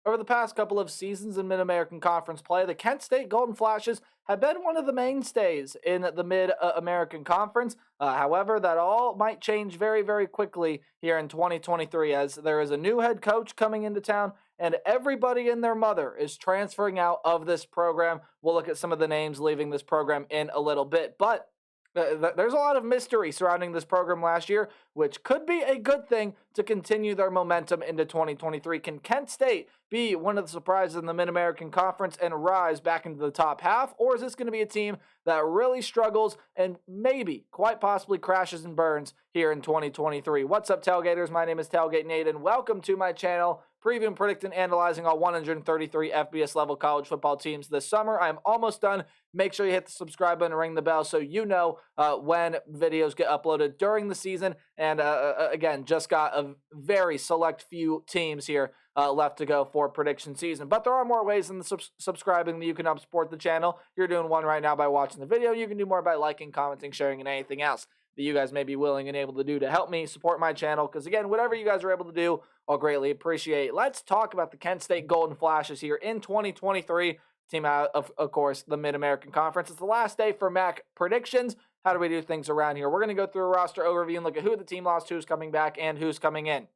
Over the past couple of seasons in Mid-American Conference play, the Kent State Golden Flashes have been one of the mainstays in the Mid-American Conference. However, that all might change very, very quickly here in 2023 as there is a new head coach coming into town and everybody and their mother is transferring out of this program. We'll look at some of the names leaving this program in a little bit, but there's a lot of mystery surrounding this program last year, which could be a good thing to continue their momentum into 2023. Can Kent State be one of the surprises in the Mid-American Conference and rise back into the top half? Or is this going to be a team that really struggles and maybe, quite possibly, crashes and burns here in 2023? What's up, Tailgaters? My name is Tailgate Nate, and welcome to my channel, previewing, predicting, analyzing all 133 FBS level college football teams this summer. I'm almost done. Make sure you hit the subscribe button and ring the bell so you know when videos get uploaded during the season. And again, just got a very select few teams here left to go for prediction season. But there are more ways than subscribing that you can help support the channel. You're doing one right now by watching the video. You can do more by liking, commenting, sharing, and anything else that you guys may be willing and able to do to help me support my channel. Because again, whatever you guys are able to do, I'll greatly appreciate. Let's talk about the Kent State Golden Flashes here in 2023. Team out of course, the Mid-American Conference. It's the last day for MAC predictions. How do we do things around here? We're going to go through a roster overview and look at who the team lost, who's coming back, and who's coming in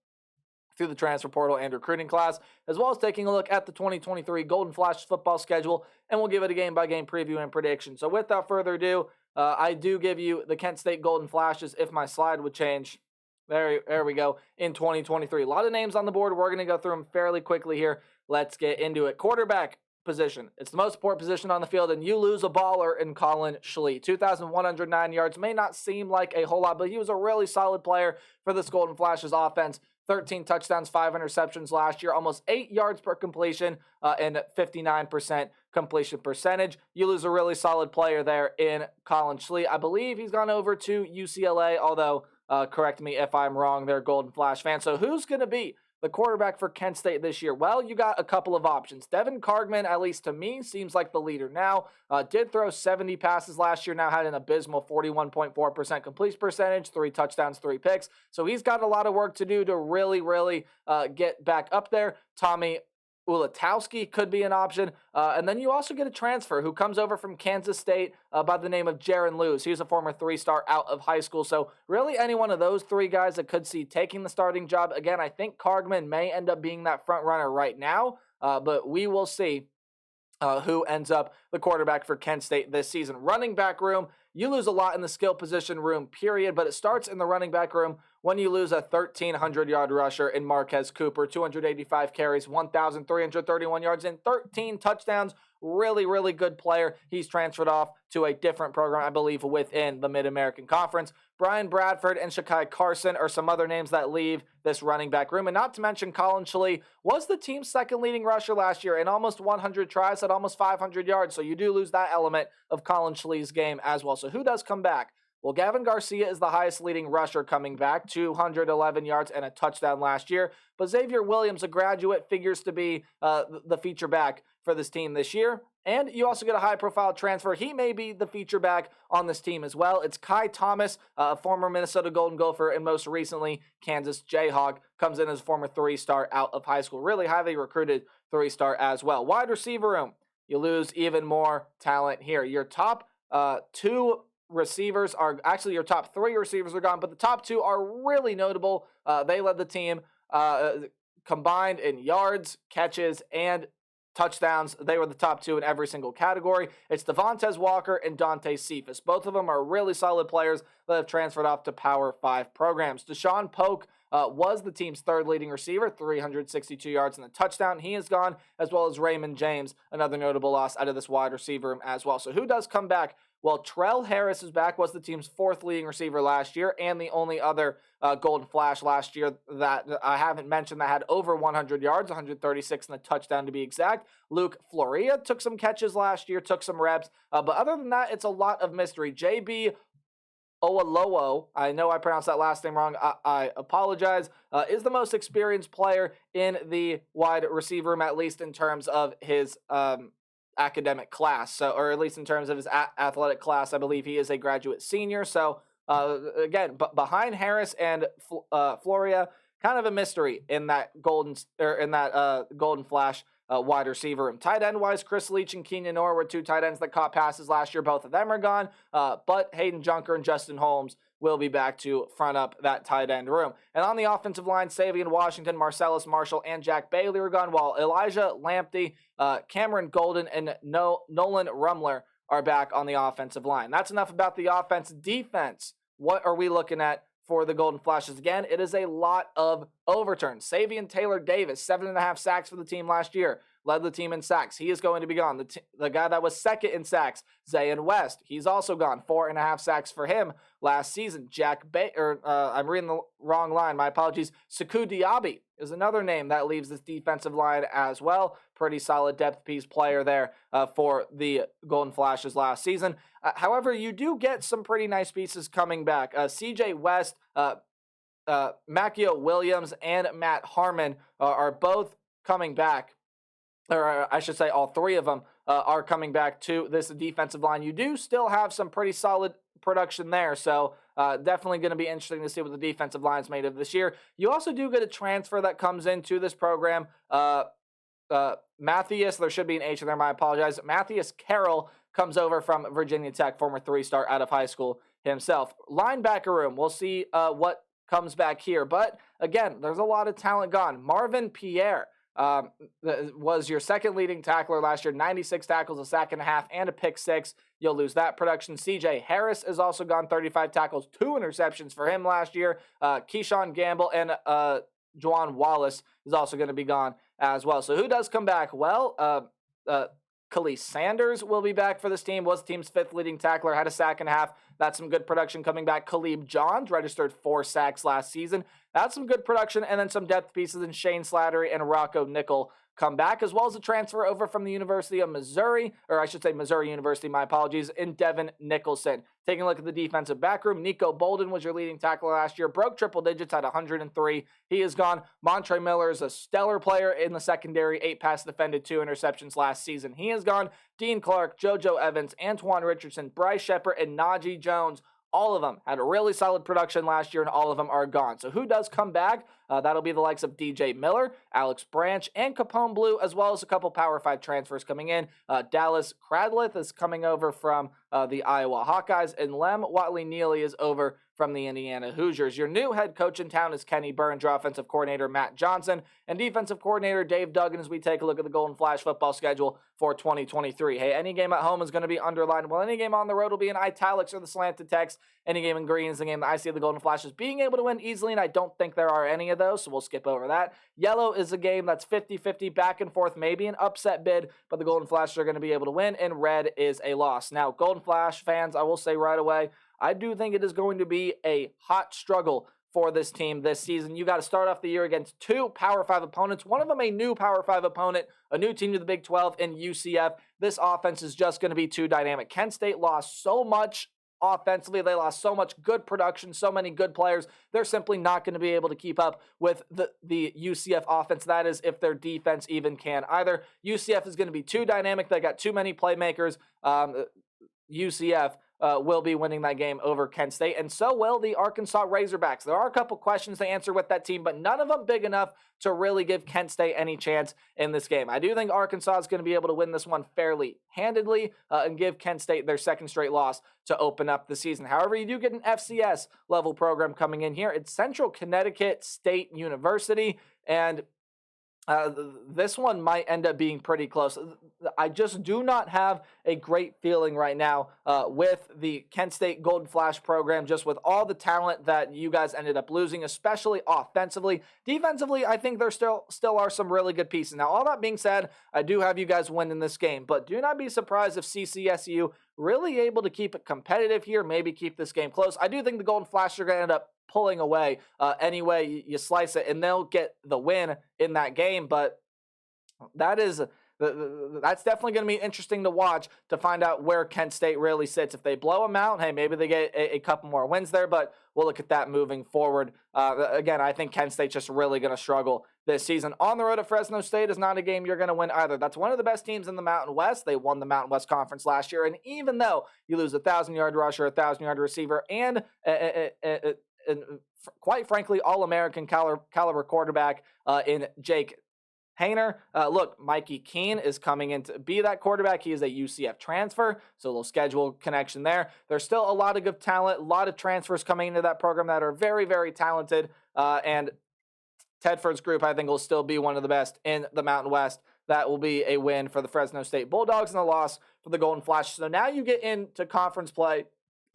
through the transfer portal and recruiting class, as well as taking a look at the 2023 Golden Flash football schedule, and we'll give it a game-by-game preview and prediction. So without further ado, I do give you the Kent State Golden Flashes if my slide would change. There we go, in 2023. A lot of names on the board. We're going to go through them fairly quickly here. Let's get into it. Quarterback position. It's the most important position on the field, and you lose a baller in Colin Schlee. 2,109 yards may not seem like a whole lot, but he was a really solid player for this Golden Flashes offense. 13 touchdowns, 5 interceptions last year, almost 8 yards per completion, and 59% completion percentage. You lose a really solid player there in Colin Schlee. I believe he's gone over to UCLA, although correct me if I'm wrong there, Golden Flash fan. So who's going to be the quarterback for Kent State this year? Well, you got a couple of options. Devin Cargman, at least to me, seems like the leader now. Did throw 70 passes last year, now had an abysmal 41.4% completion percentage, 3 touchdowns, 3 picks. So he's got a lot of work to do to really get back up there. Tommy Ulatowski could be an option. And then you also get a transfer who comes over from Kansas State by the name of Jaron Lewis. He's a former 3-star out of high school. So really any one of those 3 guys that could see taking the starting job. Again, I think Cargman may end up being that front runner right now, but we will see who ends up the quarterback for Kent State this season. Running back room, you lose a lot in the skill position room, period, but it starts in the running back room when you lose a 1,300-yard rusher in Marquez Cooper, 285 carries, 1,331 yards, and 13 touchdowns. Really good player. He's transferred off to a different program, I believe, within the Mid-American Conference. Brian Bradford and Shakai Carson are some other names that leave this running back room. And not to mention Colin Schlee was the team's second leading rusher last year in almost 100 tries at almost 500 yards. So you do lose that element of Colin Schlee's game as well. So who does come back? Well, Gavin Garcia is the highest leading rusher coming back, 211 yards and a touchdown last year. But Xavier Williams, a graduate, figures to be the feature back for this team this year. And you also get a high-profile transfer. He may be the feature back on this team as well. It's Kai Thomas, a former Minnesota Golden Gopher, and most recently Kansas Jayhawk, comes in as a former 3-star out of high school. Really highly recruited 3-star as well. Wide receiver room, you lose even more talent here. Your top 2 receivers are actually your top 3 receivers are gone, but the top 2 are really notable. They led the team combined in yards, catches, and touchdowns. They were the top 2 in every single category. It's Devontae Walker and Dante Cephas. Both of them are really solid players that have transferred off to Power 5 programs. Deshaun Polk was the team's 3rd leading receiver, 362 yards and a touchdown. He is gone, as well as Raymond James, another notable loss out of this wide receiver room as well. So who does come back? Well, Trell Harris is back, was the team's 4th leading receiver last year, and the only other Golden Flash last year that I haven't mentioned that had over 100 yards, 136 and a touchdown to be exact. Luke Floria took some catches last year, took some reps, but other than that, it's a lot of mystery. JB Oalowo, I know I pronounced that last name wrong, I apologize, is the most experienced player in the wide receiver room, at least in terms of his academic class, so, or at least in terms of his athletic class. I believe he is a graduate senior. So again, behind Harris and Floria kind of a mystery in that Golden Flash wide receiver room. Tight end wise, Chris Leach and Keenan Orr were two tight ends that caught passes last year. Both of them are gone, but Hayden Junker and Justin Holmes will be back to front up that tight end room. And on the offensive line, Savion Washington, Marcellus Marshall, and Jack Bailey are gone, while Elijah Lamptey, Cameron Golden, and Nolan Rumler are back on the offensive line. That's enough about the offense. Defense, what are we looking at for the Golden Flashes? Again, it is a lot of overturns. Savion Taylor Davis, 7.5 sacks for the team last year, led the team in sacks. He is going to be gone. The guy that was second in sacks, Zayn West, he's also gone. 4.5 sacks for him last season. I'm reading the wrong line. My apologies. Sekou Diaby is another name that leaves this defensive line as well. Pretty solid depth piece player there for the Golden Flashes last season. However, you do get some pretty nice pieces coming back. CJ West, Makio Williams, and Matt Harmon are both coming back. Or I should say all three of them are coming back to this defensive line. You do still have some pretty solid production there, so definitely going to be interesting to see what the defensive line is made of this year. You also do get a transfer that comes into this program. Matthias, there should be an H in there, I apologize. Matthias Carroll comes over from Virginia Tech, former 3-star out of high school himself. Linebacker room, we'll see what comes back here. But again, there's a lot of talent gone. Marvin Pierre was your second leading tackler last year, 96 tackles, a sack and a half, and a pick six. You'll lose that production. CJ Harris is also gone, 35 tackles, 2 interceptions for him last year. Keyshawn Gamble and Juwan Wallace is also going to be gone as well. So who does come back? Well, Khalees Sanders will be back for this team, was the team's 5th leading tackler, had a sack and a half. That's some good production coming back. Khalib Johns registered 4 sacks last season. That's some good production, and then some depth pieces in Shane Slattery and Rocco Nickel come back, as well as a transfer over from the University of Missouri, or I should say Missouri University, my apologies, in Devin Nicholson. Taking a look at the defensive back room, Nico Bolden was your leading tackler last year, broke triple digits at 103. He is gone. Montre Miller is a stellar player in the secondary, 8 pass defended, 2 interceptions last season. He is gone. Dean Clark, JoJo Evans, Antoine Richardson, Bryce Shepard, and Najee Jones, all of them had a really solid production last year, and all of them are gone. So who does come back? That'll be the likes of DJ Miller, Alex Branch, and Capone Blue, as well as a couple Power 5 transfers coming in. Dallas Cradleth is coming over from the Iowa Hawkeyes, and Lem Watley-Neely is over from the Indiana Hoosiers. Your new head coach in town is Kenny Burns, your offensive coordinator Matt Johnson, and defensive coordinator Dave Duggan as we take a look at the Golden Flash football schedule for 2023. Hey, any game at home is going to be underlined, while any game on the road will be in italics or the slanted text. Any game in green is the game that I see the Golden Flashes being able to win easily, and I don't think there are any of those, so we'll skip over that. Yellow is a game that's 50-50 back and forth, maybe an upset bid, but the Golden Flashes are going to be able to win, and red is a loss. Now, Golden Flash fans, I will say right away, I do think it is going to be a hot struggle for this team this season. You got to start off the year against 2 Power 5 opponents, one of them a new Power 5 opponent, a new team to the Big 12 in UCF. This offense is just going to be too dynamic. Kent State lost so much offensively. They lost so much good production, so many good players. They're simply not going to be able to keep up with the UCF offense. That is, if their defense even can either. UCF is going to be too dynamic. They got too many playmakers. UCF will be winning that game over Kent State, and so will the Arkansas Razorbacks. There are a couple questions to answer with that team, but none of them big enough to really give Kent State any chance in this game. I do think Arkansas is going to be able to win this one fairly handedly and give Kent State their 2nd straight loss to open up the season. However, you do get an FCS level program coming in here. It's Central Connecticut State University, and this one might end up being pretty close. I just do not have a great feeling right now with the Kent State Golden Flash program, just with all the talent that you guys ended up losing, especially offensively. Defensively, I think there still are some really good pieces. Now, all that being said, I do have you guys winning this game, but do not be surprised if CCSU really able to keep it competitive here, maybe keep this game close. I do think the Golden Flash are going to end up pulling away any way you slice it, and they'll get the win in that game. But that's definitely going to be interesting to watch to find out where Kent State really sits. If they blow them out, hey, maybe they get a couple more wins there, but we'll look at that moving forward. Again, I think Kent State's just really going to struggle this season. On the road at Fresno State is not a game you're going to win either. That's one of the best teams in the Mountain West. They won the Mountain West Conference last year, and even though you lose a 1,000-yard rusher, a 1,000-yard receiver, and quite frankly, all-American caliber quarterback in Jake Hayner. Look, Mikey Keene is coming in to be that quarterback. He is a UCF transfer, so a little schedule connection there. There's still a lot of good talent, a lot of transfers coming into that program that are very, very talented, and Tedford's group, I think, will still be one of the best in the Mountain West. That will be a win for the Fresno State Bulldogs and a loss for the Golden Flash. So now you get into conference play,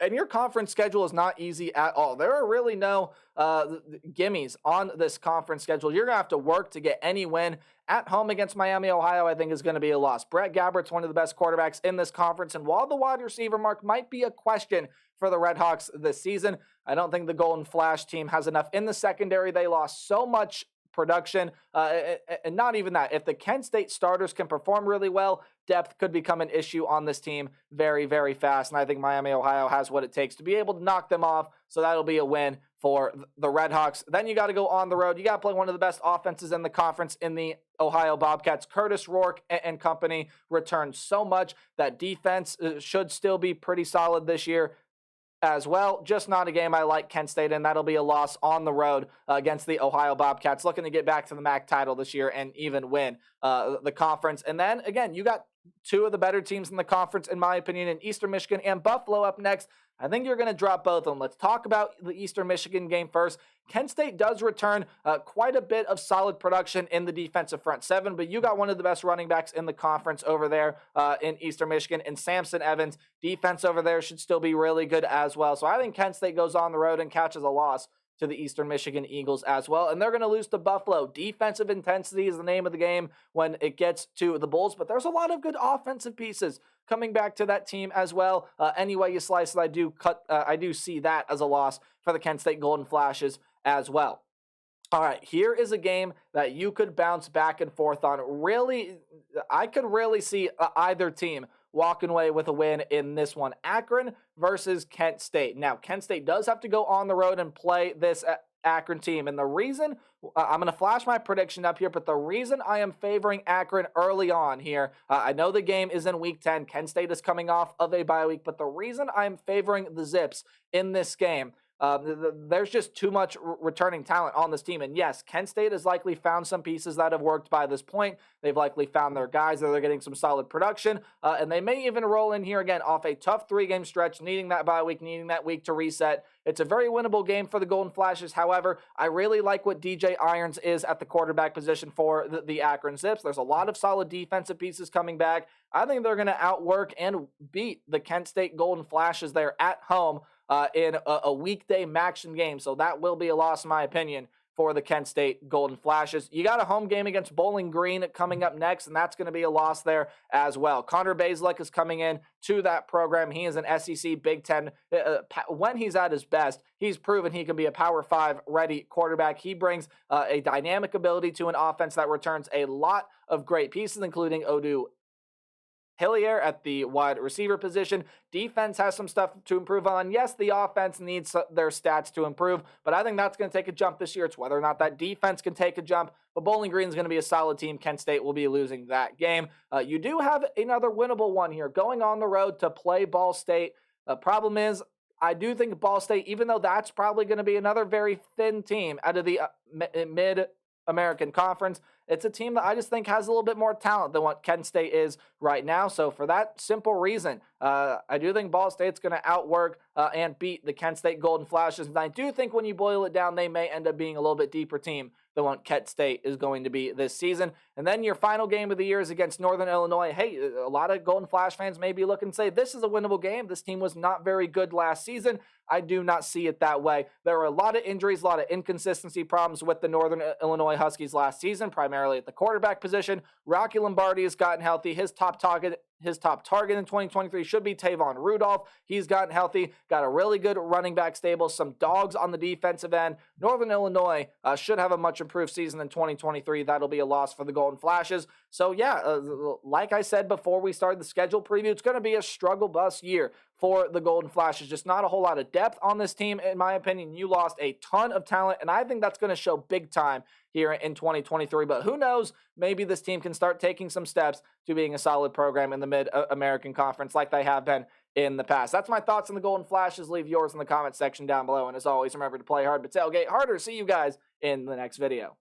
and your conference schedule is not easy at all. There are really no gimmies on this conference schedule. You're going to have to work to get any win. At home against Miami, Ohio, I think is going to be a loss. Brett Gabbert's one of the best quarterbacks in this conference, and while the wide receiver mark might be a question for the Redhawks this season, I don't think the Golden Flash team has enough in the secondary. They lost so much production, and not even that. If the Kent State starters can perform really well, depth could become an issue on this team very, very fast, and I think Miami, Ohio has what it takes to be able to knock them off, so that'll be a win for the Redhawks. Then you got to go on the road. You got to play one of the best offenses in the conference in the Ohio Bobcats. Curtis Rourke and company returned so much. That defense should still be pretty solid this year as well. Just not a game I like Kent State in. That'll be a loss on the road against the Ohio Bobcats, looking to get back to the MAC title this year and even win the conference. And then, again, you got two of the better teams in the conference, in my opinion, in Eastern Michigan and Buffalo up next. I think you're going to drop both of them. Let's talk about the Eastern Michigan game first. Kent State does return quite a bit of solid production in the defensive front seven, but you got one of the best running backs in the conference over there in Eastern Michigan, and Samson Evans. Defense over there should still be really good as well. So I think Kent State goes on the road and catches a loss to the Eastern Michigan Eagles as well. And they're going to lose to Buffalo. Defensive intensity is the name of the game when it gets to the Bulls, but there's a lot of good offensive pieces coming back to that team as well. Any way you slice it, I do see that as a loss for the Kent State Golden Flashes as well. All right, here is a game that you could bounce back and forth on. Really, I could really see either team walking away with a win in this one. Akron versus Kent State. Now, Kent State does have to go on the road and play this Akron team. And the reason, I'm going to flash my prediction up here, but the reason I am favoring Akron early on here, I know the game is in Week 10. Kent State is coming off of a bye week, but the reason I'm favoring the Zips in this game, there's just too much returning talent on this team. And yes, Kent State has likely found some pieces that have worked by this point. They've likely found their guys that they're getting some solid production. And they may even roll in here again off a tough 3-game stretch, needing that bye week, needing that week to reset. It's a very winnable game for the Golden Flashes. However, I really like what DJ Irons is at the quarterback position for the Akron Zips. There's a lot of solid defensive pieces coming back. I think they're going to outwork and beat the Kent State Golden Flashes there at home in a weekday MACtion game. So that will be a loss, in my opinion, for the Kent State Golden Flashes. You got a home game against Bowling Green coming up next, and that's going to be a loss there as well. Connor Bazelak is coming in to that program. He is an SEC Big Ten. When he's at his best, he's proven he can be a Power 5 ready quarterback. He brings a dynamic ability to an offense that returns a lot of great pieces, including Odu Hillier at the wide receiver position. Defense has some stuff to improve on. Yes, the offense needs their stats to improve, but I think that's going to take a jump this year. It's whether or not that defense can take a jump, but Bowling Green is going to be a solid team. Kent State will be losing that game. You do have another winnable one here, going on the road to play Ball State. The problem is, I do think Ball State, even though that's probably going to be another very thin team out of the Mid-American Conference, it's a team that I just think has a little bit more talent than what Kent State is right now. So for that simple reason, I do think Ball State's going to outwork and beat the Kent State Golden Flashes. And I do think when you boil it down, they may end up being a little bit deeper team than what Kent State is going to be this season. And then your final game of the year is against Northern Illinois. Hey, a lot of Golden Flash fans may be looking and say, this is a winnable game. This team was not very good last season. I do not see it that way. There were a lot of injuries, a lot of inconsistency problems with the Northern Illinois Huskies last season, primarily at the quarterback position. Rocky Lombardi has gotten healthy. His top target in 2023 should be Tavon Rudolph. He's gotten healthy, got a really good running back stable, some dogs on the defensive end. Northern Illinois should have a much improved season in 2023. That'll be a loss for the Golden Flashes. So yeah, like I said before we started the schedule preview, it's going to be a struggle bus year for the Golden Flashes. Just not a whole lot of depth on this team. In my opinion, you lost a ton of talent, and I think that's going to show big time here in 2023. But who knows, maybe this team can start taking some steps to being a solid program in the Mid-American Conference like they have been in the past. That's my thoughts on the Golden Flashes. Leave yours in the comment section down below. And as always, remember to play hard but tailgate harder. See you guys in the next video.